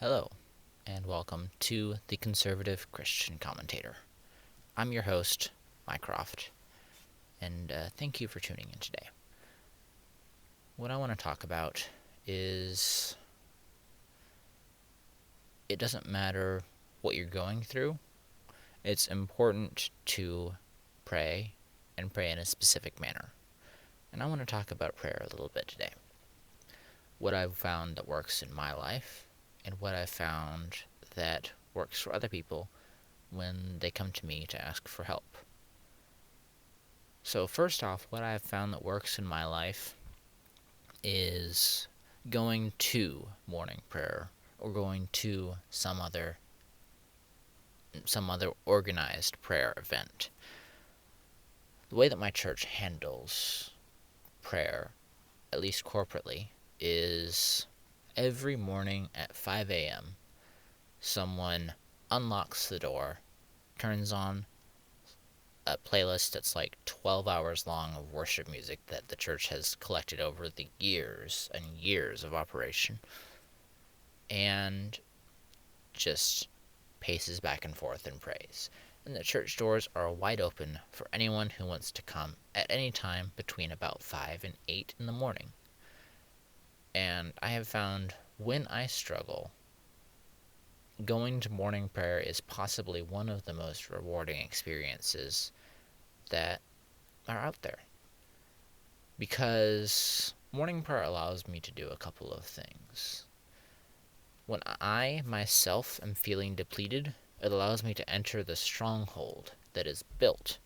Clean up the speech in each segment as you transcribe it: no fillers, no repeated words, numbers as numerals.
Hello, and welcome to the Conservative Christian Commentator. I'm your host, Mycroft, and thank you for tuning in today. What I want to talk about is it doesn't matter what you're going through, it's important to pray and pray in a specific manner. And I want to talk about prayer a little bit today. What I've found that works in my life, and what I've found that works for other people when they come to me to ask for help. So first off, what I've found that works in my life is going to morning prayer or going to some other organized prayer event. The way that my church handles prayer, at least corporately, is every morning at 5 a.m. someone unlocks the door, turns on a playlist that's like 12 hours long of worship music that the church has collected over the years and years of operation, and just paces back and forth and prays. And the church doors are wide open for anyone who wants to come at any time between about 5 and 8 in the morning. And I have found when I struggle, going to morning prayer is possibly one of the most rewarding experiences that are out there, because morning prayer allows me to do a couple of things. When I myself am feeling depleted, it allows me to enter the stronghold that is built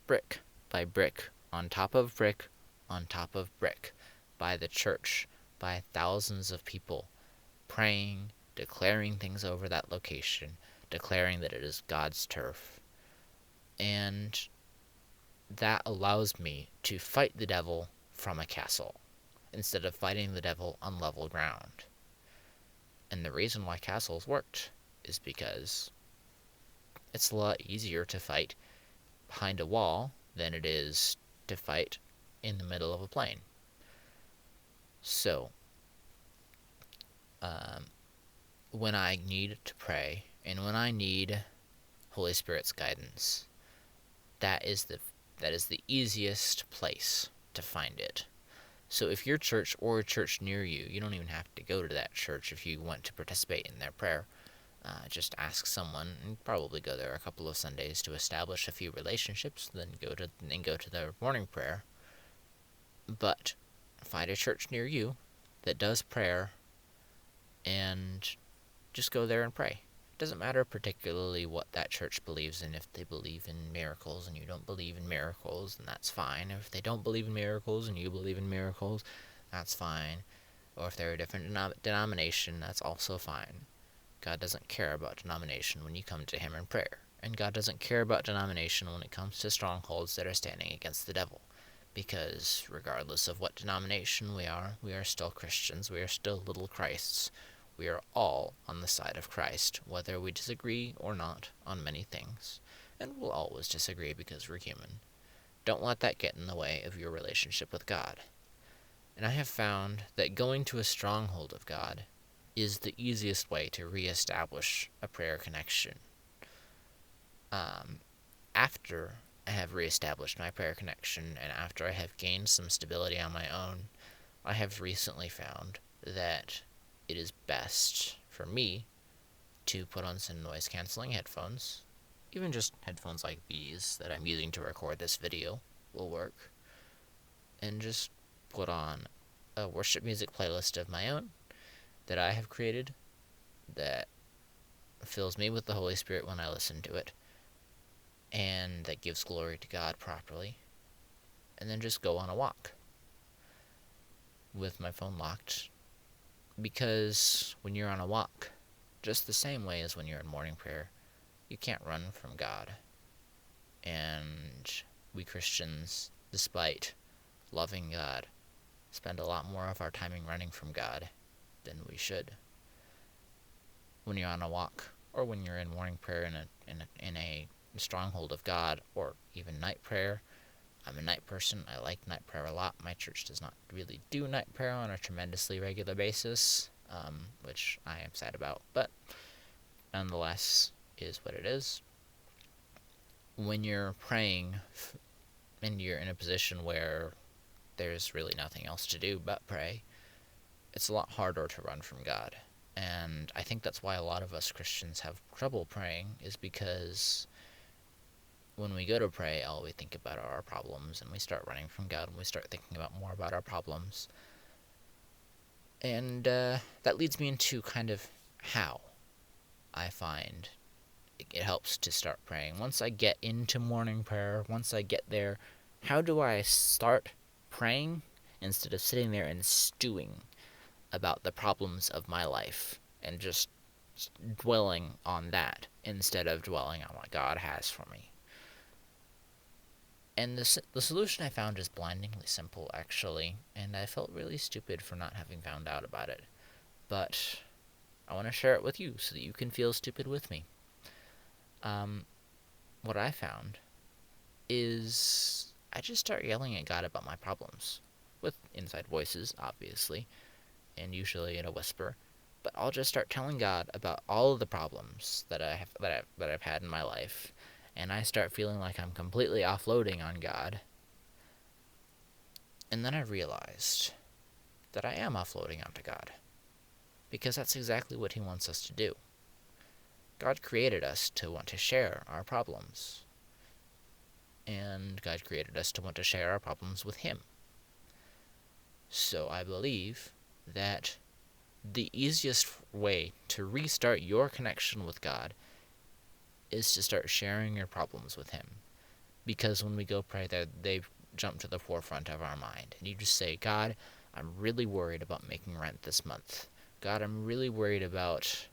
brick by brick on top of brick on top of brick by the church, by thousands of people praying, declaring things over that location, declaring that it is God's turf. And that allows me to fight the devil from a castle instead of fighting the devil on level ground. And the reason why castles worked is because it's a lot easier to fight behind a wall than it is to fight in the middle of a plain. So, when I need to pray and when I need Holy Spirit's guidance, that is the easiest place to find it. So if your church or a church near you, you don't even have to go to that church if you want to participate in their prayer. Just ask someone, and probably go there a couple of Sundays to establish a few relationships, then go to their morning prayer. But find a church near you that does prayer, and just go there and pray. It doesn't matter particularly what that church believes in. If they believe in miracles and you don't believe in miracles, then that's fine. If they don't believe in miracles and you believe in miracles, that's fine. Or if they're a different denomination, that's also fine. God doesn't care about denomination when you come to Him in prayer. And God doesn't care about denomination when it comes to strongholds that are standing against the devil. Because regardless of what denomination we are still Christians. We are still little Christs. We are all on the side of Christ, whether we disagree or not on many things. And we'll always disagree because we're human. Don't let that get in the way of your relationship with God. And I have found that going to a stronghold of God is the easiest way to reestablish a prayer connection. After I have reestablished my prayer connection, and after I have gained some stability on my own, I have recently found that it is best for me to put on some noise-canceling headphones. Even just headphones like these that I'm using to record this video will work. And just put on a worship music playlist of my own that I have created that fills me with the Holy Spirit when I listen to it, and that gives glory to God properly. And then just go on a walk with my phone locked. Because when you're on a walk, just the same way as when you're in morning prayer, you can't run from God. And we Christians, despite loving God, spend a lot more of our timing running from God than we should. When you're on a walk, or when you're in morning prayer in a stronghold of God, or even night prayer, I'm a night person. I like night prayer a lot. My church does not really do night prayer on a tremendously regular basis. which I am sad about, but nonetheless is what it is. When you're praying and you're in a position where there's really nothing else to do but pray, it's a lot harder to run from God. And I think that's why a lot of us Christians have trouble praying, is because when we go to pray, all we think about are our problems, and we start running from God, and we start thinking about more about our problems. And that leads me into kind of how I find it helps to start praying. Once I get into morning prayer, once I get there, how do I start praying instead of sitting there and stewing about the problems of my life and just dwelling on that instead of dwelling on what God has for me? And the solution I found is blindingly simple, actually, and I felt really stupid for not having found out about it. But I want to share it with you so that you can feel stupid with me. What I found is I just start yelling at God about my problems, with inside voices, obviously, and usually in a whisper. But I'll just start telling God about all of the problems that I've had in my life, and I start feeling like I'm completely offloading on God. And then I realized that I am offloading onto God, because that's exactly what He wants us to do. God created us to want to share our problems, and God created us to want to share our problems with Him. So I believe that the easiest way to restart your connection with God is to start sharing your problems with Him. Because when we go pray, they jump to the forefront of our mind. And you just say, God, I'm really worried about making rent this month. God, I'm really worried about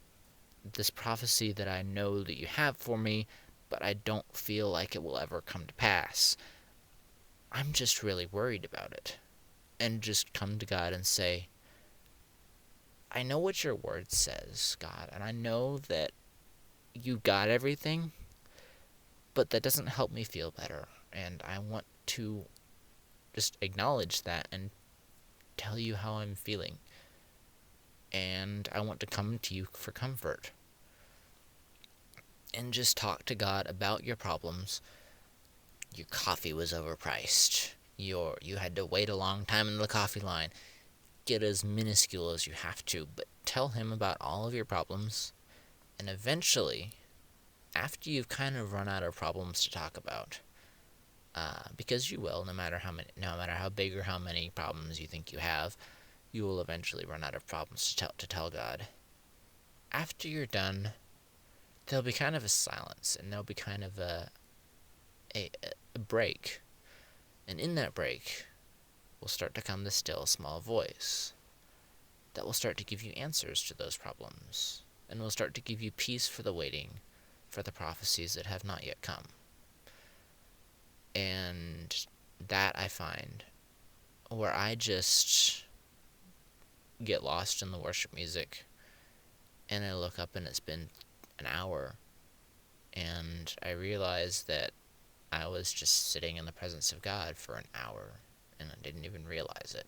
this prophecy that I know that you have for me, but I don't feel like it will ever come to pass. I'm just really worried about it. And just come to God and say, I know what your word says, God, and I know that you got everything, but that doesn't help me feel better. And I want to just acknowledge that and tell you how I'm feeling. And I want to come to you for comfort. And just talk to God about your problems. Your coffee was overpriced. You had to wait a long time in the coffee line. Get as minuscule as you have to, but tell Him about all of your problems. And eventually, after you've kind of run out of problems to talk about, because you will, no matter how big or how many problems you think you have, you will eventually run out of problems to tell God. After you're done, there'll be kind of a silence, and there'll be kind of a break. And in that break will start to come the still small voice that will start to give you answers to those problems, and will start to give you peace for the waiting for the prophecies that have not yet come. And that I find where I just get lost in the worship music, and I look up and it's been an hour, and I realize that I was just sitting in the presence of God for an hour, and I didn't even realize it.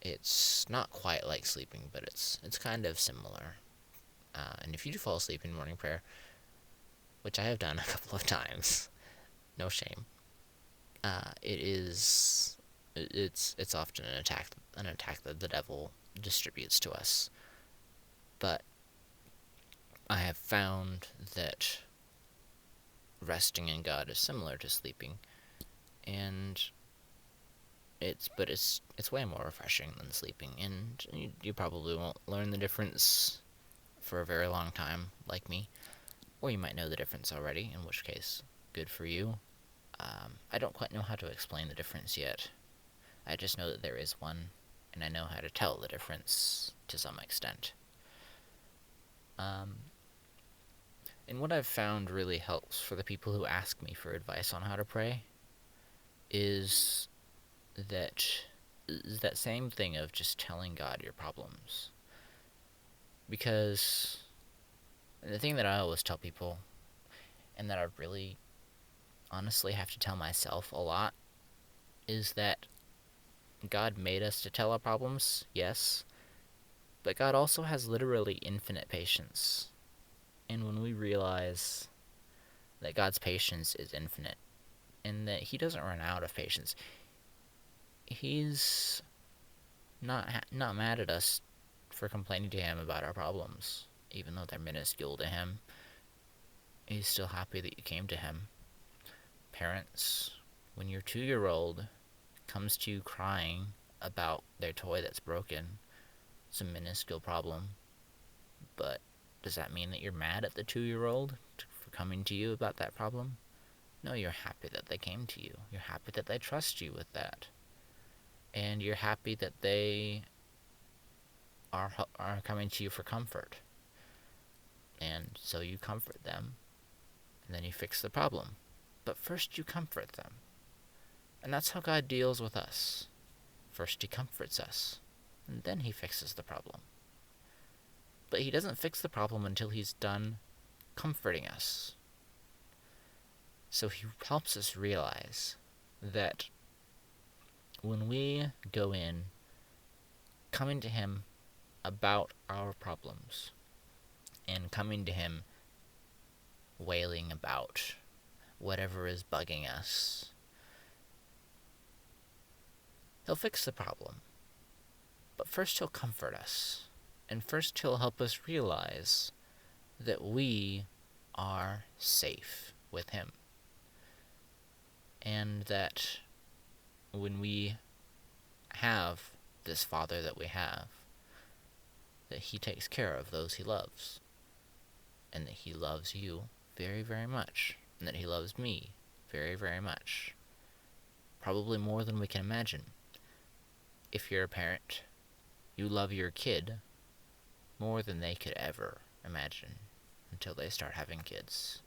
It's not quite like sleeping, but it's kind of similar. And if you do fall asleep in morning prayer, which I have done a couple of times, no shame, it's often an attack that the devil distributes to us. But I have found that resting in God is similar to sleeping, and it's way more refreshing than sleeping, and you probably won't learn the difference for a very long time, like me, or you might know the difference already, in which case, good for you. I don't quite know how to explain the difference yet. I just know that there is one, and I know how to tell the difference to some extent. And what I've found really helps for the people who ask me for advice on how to pray is that same thing of just telling God your problems. Because the thing that I always tell people, and that I really honestly have to tell myself a lot, is that God made us to tell our problems, yes, But God also has literally infinite patience. And when we realize that God's patience is infinite and that He doesn't run out of patience, He's not mad at us for complaining to Him about our problems, even though they're minuscule to Him. He's still happy that you came to Him. Parents, when your 2-year-old comes to you crying about their toy that's broken, it's a minuscule problem, but does that mean that you're mad at the 2-year-old for coming to you about that problem? No, you're happy that they came to you. You're happy that they trust you with that. And you're happy that they are coming to you for comfort. And so you comfort them, and then you fix the problem. But first you comfort them. And that's how God deals with us. First He comforts us, and then He fixes the problem. But He doesn't fix the problem until He's done comforting us. So He helps us realize that when we go in, coming to Him about our problems, and coming to Him wailing about whatever is bugging us, He'll fix the problem. But first He'll comfort us. And first He'll help us realize that we are safe with Him. And that when we have this Father that we have, that He takes care of those He loves. And that He loves you very, very much. And that He loves me very, very much. Probably more than we can imagine. If you're a parent, you love your kid more than they could ever imagine until they start having kids.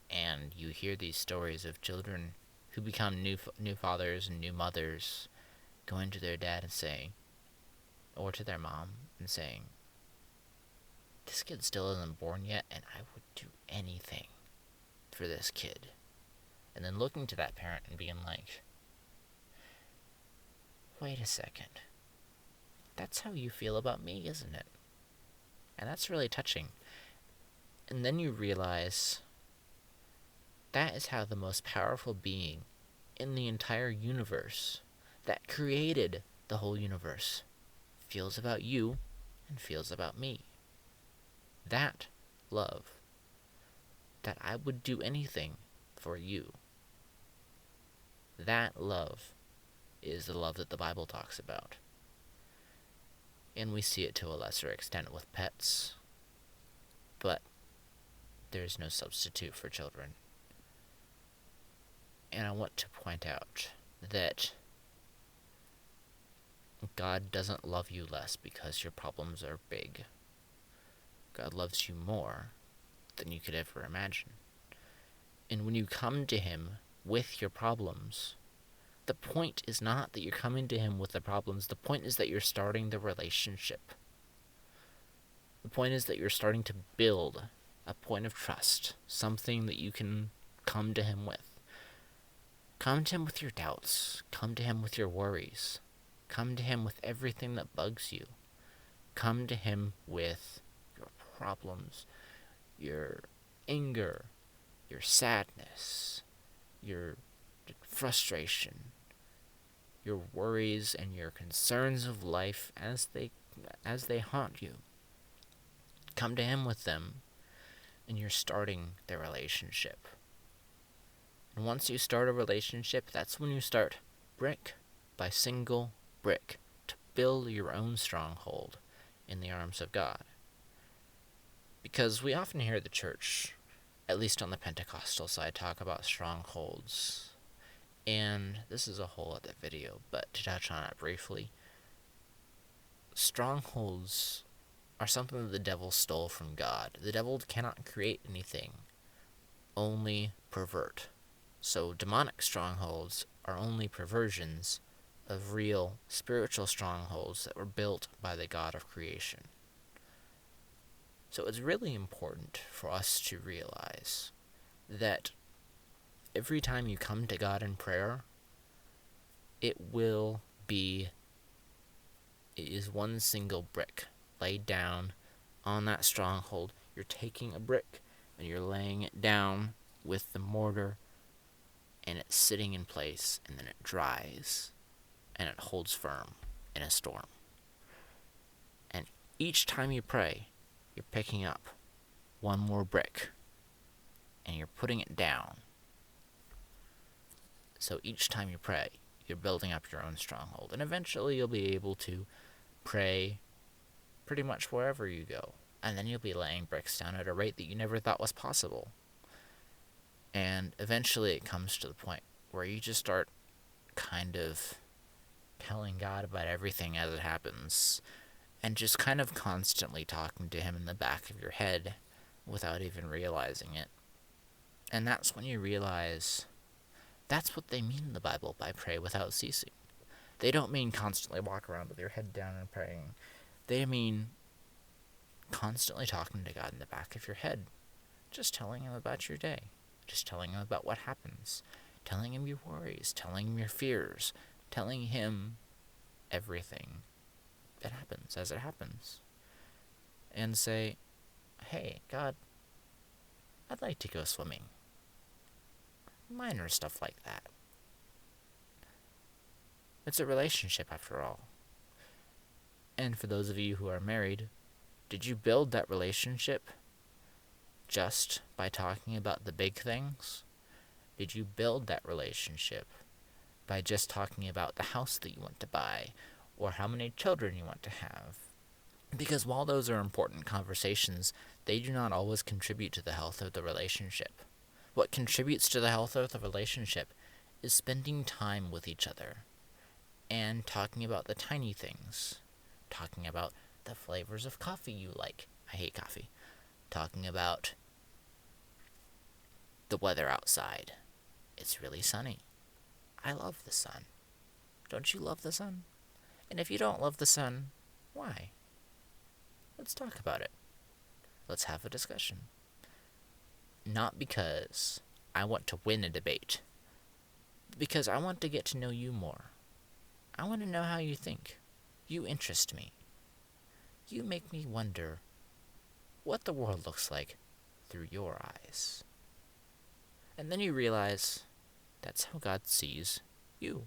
And you hear these stories of children who become new fathers and new mothers going to their dad and saying, or to their mom and saying, this kid still isn't born yet, and I would do anything for this kid. And then looking to that parent and being like, wait a second. That's how you feel about me, isn't it? And that's really touching. And then you realize that is how the most powerful being in the entire universe that created the whole universe feels about you and feels about me. That love. That I would do anything for you. That love is the love that the Bible talks about. And we see it to a lesser extent with pets. But there's no substitute for children. And I want to point out that God doesn't love you less because your problems are big. God loves you more than you could ever imagine. And when you come to Him with your problems, the point is not that you're coming to Him with the problems. The point is that you're starting the relationship. The point is that you're starting to build a point of trust, something that you can come to Him with. Come to Him with your doubts. Come to Him with your worries. Come to Him with everything that bugs you. Come to Him with your problems, your anger, your sadness, your frustration, your worries and your concerns of life as they haunt you. Come to Him with them, and you're starting the relationship. And once you start a relationship, that's when you start brick by single brick to build your own stronghold in the arms of God. Because we often hear the church, at least on the Pentecostal side, talk about strongholds. And this is a whole other video, but to touch on it briefly, strongholds are something that the devil stole from God. The devil cannot create anything, only pervert. So demonic strongholds are only perversions of real spiritual strongholds that were built by the God of creation. So it's really important for us to realize that every time you come to God in prayer, it will be It is one single brick laid down on that stronghold. You're taking a brick and you're laying it down with the mortar, and it's sitting in place, and then it dries and it holds firm in a storm. And each time you pray, you're picking up one more brick and you're putting it down. So each time you pray, you're building up your own stronghold, and eventually you'll be able to pray pretty much wherever you go, and then you'll be laying bricks down at a rate that you never thought was possible. And eventually it comes to the point where you just start kind of telling God about everything as it happens, and just kind of constantly talking to him in the back of your head without even realizing it. And that's when you realize that's what they mean in the Bible by pray without ceasing. They don't mean constantly walk around with your head down and praying. They mean constantly talking to God in the back of your head, just telling him about your day, just telling him about what happens, telling him your worries, telling him your fears, telling him everything that happens as it happens. And say, hey, God, I'd like to go swimming. Minor stuff like that. It's a relationship after all. And for those of you who are married, did you build that relationship just by talking about the big things? Did you build that relationship by just talking about the house that you want to buy or how many children you want to have? Because while those are important conversations, they do not always contribute to the health of the relationship. What contributes to the health of the relationship is spending time with each other and talking about the tiny things, talking about the flavors of coffee you like. I hate coffee. Talking about the weather outside. It's really sunny. I love the sun. Don't you love the sun? And if you don't love the sun, why? Let's talk about it. Let's have a discussion. Not because I want to win a debate, but because I want to get to know you more. I want to know how you think. You interest me. You make me wonder what the world looks like through your eyes. And then you realize that's how God sees you.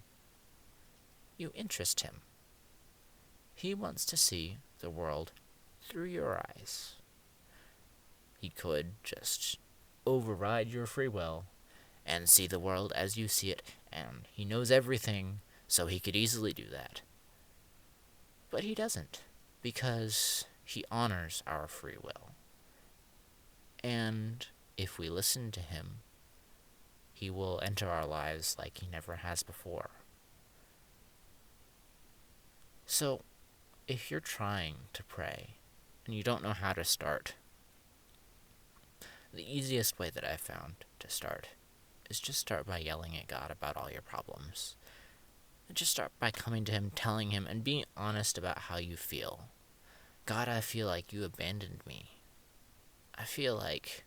You interest him. He wants to see the world through your eyes. He could just override your free will and see the world as you see it, and he knows everything, so he could easily do that. But he doesn't, because he honors our free will. And if we listen to him, he will enter our lives like he never has before. So, if you're trying to pray and you don't know how to start, the easiest way that I've found to start is just start by yelling at God about all your problems. And just start by coming to him, telling him, and being honest about how you feel. God, I feel like you abandoned me. I feel like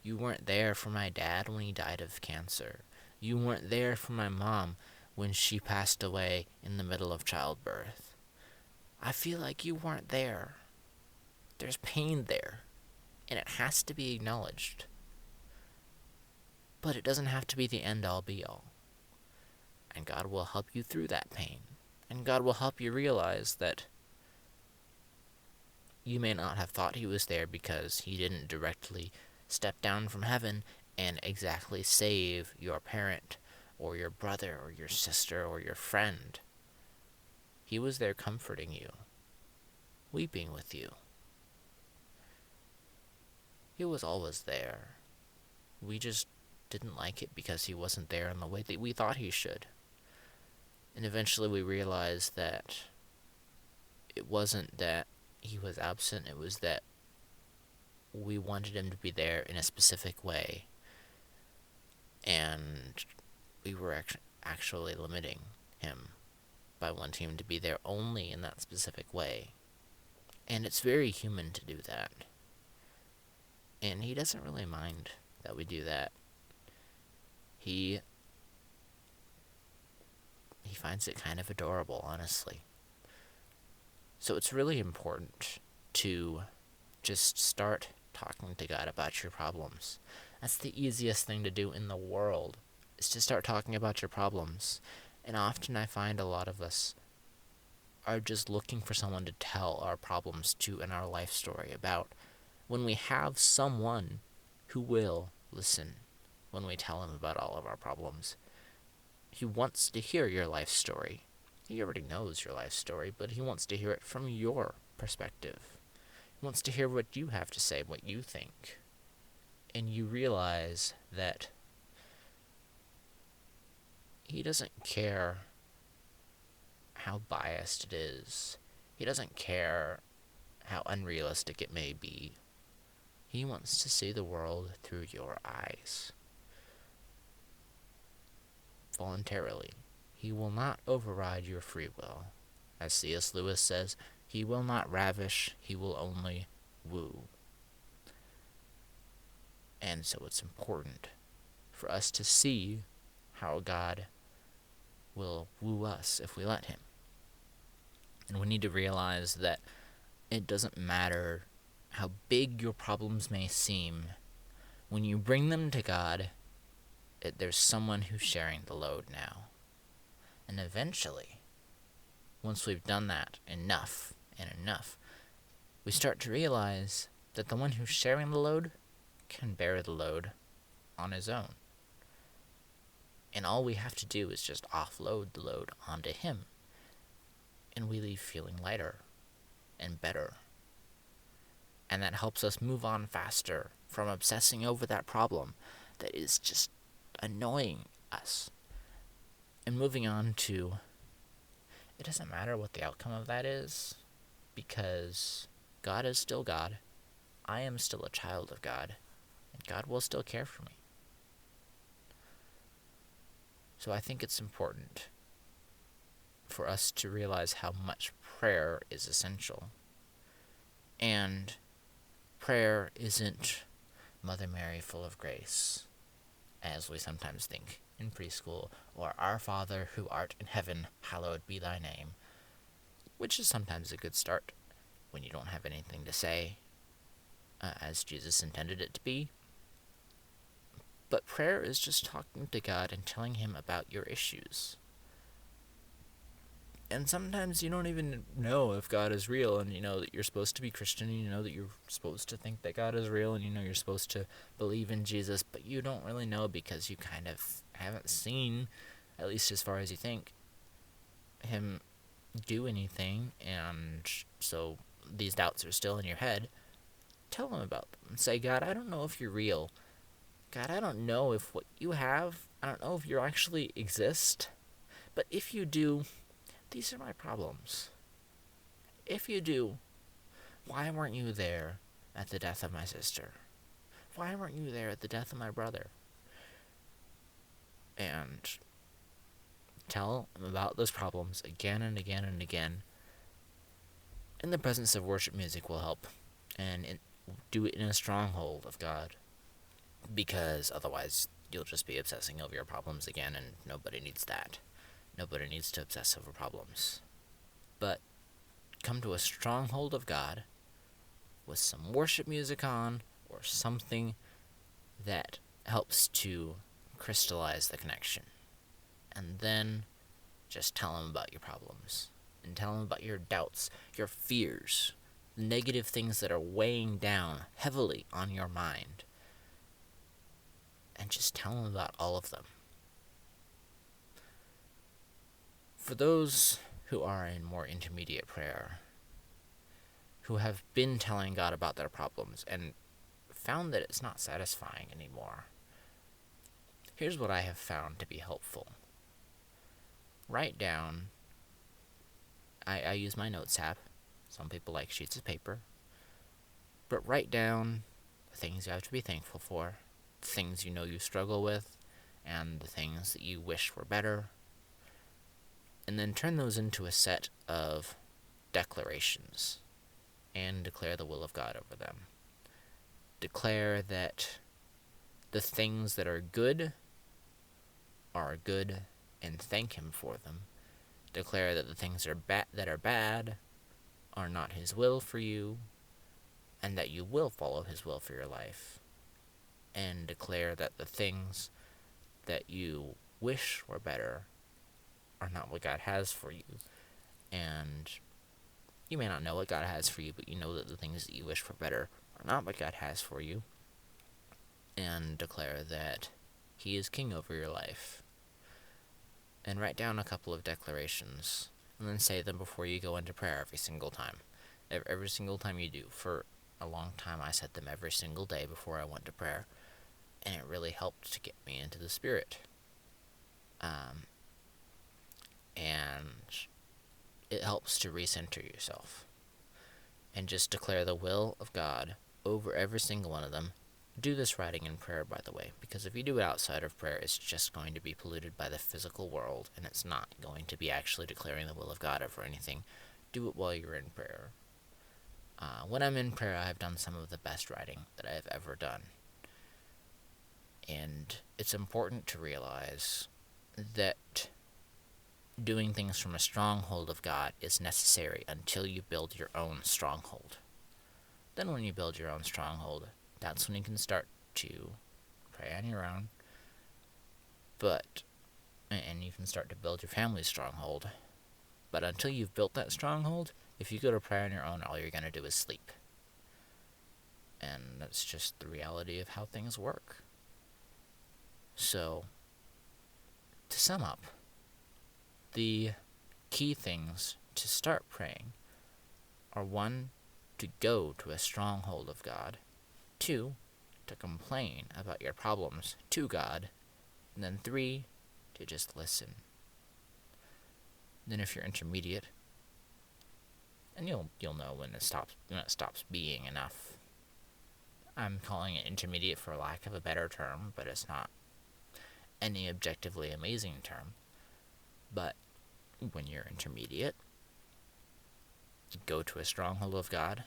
you weren't there for my dad when he died of cancer. You weren't there for my mom when she passed away in the middle of childbirth. I feel like you weren't there. There's pain there, and it has to be acknowledged. But it doesn't have to be the end-all be-all. And God will help you through that pain. And God will help you realize that you may not have thought he was there because he didn't directly step down from heaven and exactly save your parent or your brother or your sister or your friend. He was there comforting you, weeping with you. He was always there. We just didn't like it because he wasn't there in the way that we thought he should. And eventually we realized that it wasn't that he was absent, it was that we wanted him to be there in a specific way. And we were actually limiting him by wanting him to be there only in that specific way. And it's very human to do that. And he doesn't really mind that we do that. He finds it kind of adorable, honestly. So it's really important to just start talking to God about your problems. That's the easiest thing to do in the world, is to start talking about your problems. And often I find a lot of us are just looking for someone to tell our problems to in our life story about, when we have someone who will listen when we tell him about all of our problems. He wants to hear your life story. He already knows your life story, but he wants to hear it from your perspective. He wants to hear what you have to say, what you think. And you realize that he doesn't care how biased it is. He doesn't care how unrealistic it may be. He wants to see the world through your eyes. Voluntarily. He will not override your free will. As C.S. Lewis says, he will not ravish, he will only woo. And so it's important for us to see how God will woo us if we let him. And we need to realize that it doesn't matter how big your problems may seem. When you bring them to God, there's someone who's sharing the load now. And eventually, once we've done that enough and enough, we start to realize that the one who's sharing the load can bear the load on his own. And all we have to do is just offload the load onto him. And we leave feeling lighter and better. And that helps us move on faster from obsessing over that problem that is just annoying us. And moving on to, it doesn't matter what the outcome of that is, because God is still God. I am still a child of God, and God will still care for me. So I think it's important for us to realize how much prayer is essential. And prayer isn't Mother Mary full of grace, as we sometimes think in preschool, or Our Father who art in heaven, hallowed be thy name, which is sometimes a good start when you don't have anything to say, as Jesus intended it to be. But prayer is just talking to God and telling him about your issues. And sometimes you don't even know if God is real, and you know that you're supposed to be Christian, and you know that you're supposed to think that God is real, and you know you're supposed to believe in Jesus, but you don't really know because you kind of haven't seen, at least as far as you think, him do anything, and so these doubts are still in your head. Tell him about them. Say, God, I don't know if you're real. God, I don't know if what you have, I don't know if you actually exist, but if you do, these are my problems. If you do, why weren't you there at the death of my sister? Why weren't you there at the death of my brother? And tell him about those problems again and again and again. And the presence of worship music will help. And do it in a stronghold of God. Because otherwise, you'll just be obsessing over your problems again, and nobody needs that. Nobody needs to obsess over problems. But come to a stronghold of God with some worship music on, or something that helps to crystallize the connection. And then just tell him about your problems. And tell him about your doubts, your fears, the negative things that are weighing down heavily on your mind. And just tell him about all of them. For those who are in more intermediate prayer, who have been telling God about their problems and found that it's not satisfying anymore, here's what I have found to be helpful. Write down, I use my notes app. Some people like sheets of paper. But write down the things you have to be thankful for, the things you know you struggle with, and the things that you wish were better. And then turn those into a set of declarations and declare the will of God over them. Declare that the things that are good and thank him for them. Declare that the things that are bad are not His will for you, and that you will follow His will for your life, and declare that the things that you wish were better are not what God has for you. And you may not know what God has for you, but you know that the things that you wish for better are not what God has for you. And declare that He is king over your life. And write down a couple of declarations, and then say them before you go into prayer every single time. Every single time you do. For a long time, I said them every single day before I went to prayer, and it really helped to get me into the Spirit. And it helps to recenter yourself. And just declare the will of God over every single one of them. Do this writing in prayer, by the way, because if you do it outside of prayer, it's just going to be polluted by the physical world, and it's not going to be actually declaring the will of God over anything. Do it while you're in prayer. When I'm in prayer, I've done some of the best writing that I have ever done. And it's important to realize that doing things from a stronghold of God is necessary until you build your own stronghold. Then when you build your own stronghold, that's when you can start to pray on your own. And you can start to build your family's stronghold. But until you've built that stronghold, if you go to pray on your own, all you're going to do is sleep. And that's just the reality of how things work. So, to sum up, the key things to start praying are 1, to go to a stronghold of God, 2, to complain about your problems to God, and then 3, to just listen. Then if you're intermediate, and you'll know when it stops being enough. I'm calling it intermediate for lack of a better term, but it's not any objectively amazing term. But when you're intermediate, go to a stronghold of God,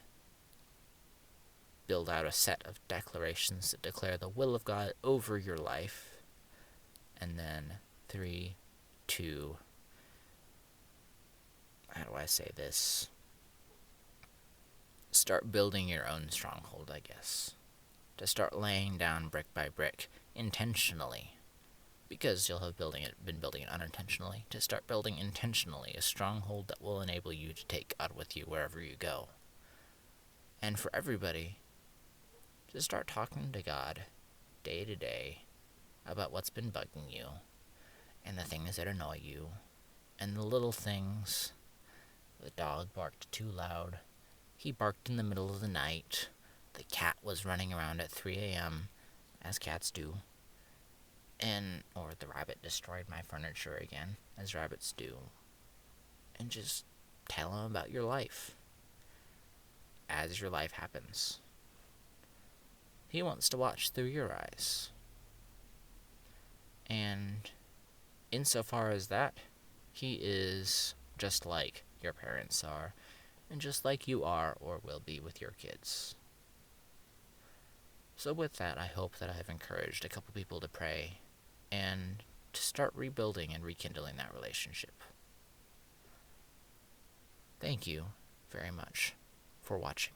build out a set of declarations that declare the will of God over your life, and then 3, 2, how do I say this? Start building your own stronghold, I guess. To start laying down brick by brick, intentionally. Because you'll have been building it unintentionally. To start building intentionally a stronghold that will enable you to take God with you wherever you go. And for everybody, to start talking to God day to day about what's been bugging you, and the things that annoy you, and the little things. The dog barked too loud. He barked in the middle of the night. The cat was running around at 3 a.m., as cats do. Or the rabbit destroyed my furniture again, as rabbits do. And just tell him about your life, as your life happens. He wants to watch through your eyes. And insofar as that, he is just like your parents are, and just like you are or will be with your kids. So with that, I hope that I have encouraged a couple people to pray and to start rebuilding and rekindling that relationship. Thank you very much for watching.